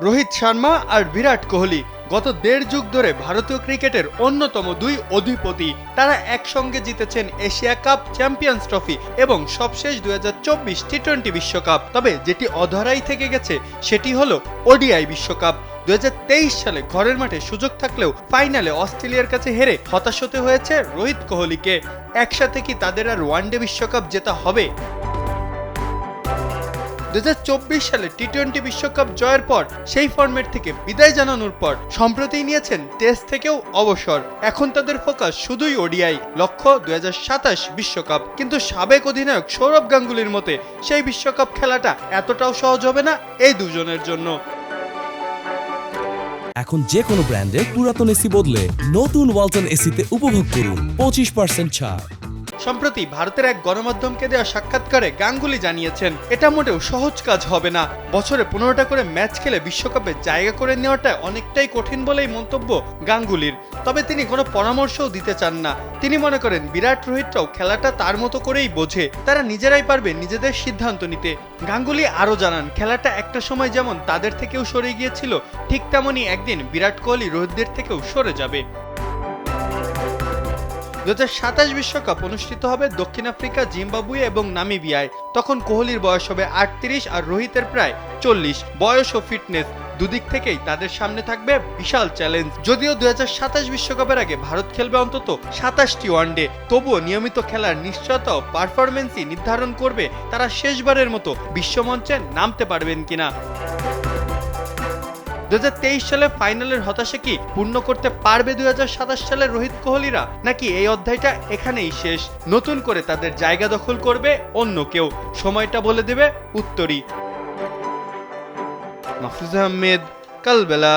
রোহিত শর্মা আর বিরাট কোহলি গত দেড় যুগ ধরে ভারতীয় ক্রিকেটের অন্যতম দুই অধিপতি। তারা একসঙ্গে জিতেছেন এশিয়া কাপ, চ্যাম্পিয়ন্স ট্রফি এবং সবশেষ 2024 টি-20 বিশ্বকাপ। তবে যেটি অধরাই থেকে গেছে সেটি হলো ওডিআই বিশ্বকাপ। 2023 সালে ঘরের মাঠে সুযোগ থাকলেও ফাইনালে অস্ট্রেলিয়ার কাছে হেরে হতাশ হতে হয়েছে রোহিত কোহলিকে। একসাথে কি তাদের আর ওয়ানডে বিশ্বকাপ জেতা হবে? 2024 সালে টি-20 বিশ্বকাপ জয়ের পর সেই ফরম্যাট থেকে বিদায় জানানোর পর সম্প্রতি নিয়েছেন টেস্ট থেকেও অবসর। এখন তাদের ফোকাস শুধুই ওডিআই, লক্ষ্য 2027 বিশ্বকাপ। কিন্তু সাবেক অধিনায়ক সৌরভ গাঙ্গুলির মতে সেই বিশ্বকাপ খেলাটা এতটাও সহজ হবে না এই দুজনের জন্য। এখন যে কোনো ব্র্যান্ডের পুরাতন এসি বদলে নতুন ওয়ালটন এসিতে উপভোগ করুন 25% ছাড়। সম্প্রতি ভারতের এক গণমাধ্যমকে দেওয়া সাক্ষাৎকারে গাঙ্গুলি জানিয়েছেন, এটা মোটেও সহজ কাজ হবে না। বছরে 15টা করে ম্যাচ খেলে বিশ্বকাপে জায়গা করে নেওয়াটা অনেকটাই কঠিন বলেই মন্তব্য গাঙ্গুলির। তবে তিনি কোনো পরামর্শও দিতে চান না। তিনি মনে করেন বিরাট, রোহিতরাও খেলাটা তার মতো করেই বোঝে, তারা নিজেরাই পারবে নিজেদের সিদ্ধান্ত নিতে। গাঙ্গুলি আরও জানান, খেলাটা একটা সময় যেমন তাদের থেকেও সরে গিয়েছিল, ঠিক তেমনই একদিন বিরাট কোহলি রোহিতদের থেকেও সরে যাবে। 2027 বিশ্বকাপ অনুষ্ঠিত হবে দক্ষিণ আফ্রিকা, জিম্বাবুয়ে এবং নামিবিয়ায়। তখন কোহলির বয়স হবে 38 আর রোহিতের প্রায় 40। বয়স ও ফিটনেস দুদিক থেকেই তাদের সামনে থাকবে বিশাল চ্যালেঞ্জ। যদিও 2027 বিশ্বকাপের আগে ভারত খেলবে অন্তত 27টি ওয়ানডে, তবুও নিয়মিত খেলার নিশ্চয়তা ও পারফরমেন্সই নির্ধারণ করবে তারা শেষবারের মতো বিশ্বমঞ্চে নামতে পারবেন কিনা। 2023 সালে ফাইনালের হতাশা কি পূর্ণ করতে পারবে 2027 সালের রোহিত কোহলিরা, নাকি এই অধ্যায়টা এখানেই শেষ? নতুন করে তাদের জায়গা দখল করবে অন্য কেউ? সময়টা বলে দেবে উত্তরই। মাহফুজ আহমেদ, কালবেলা।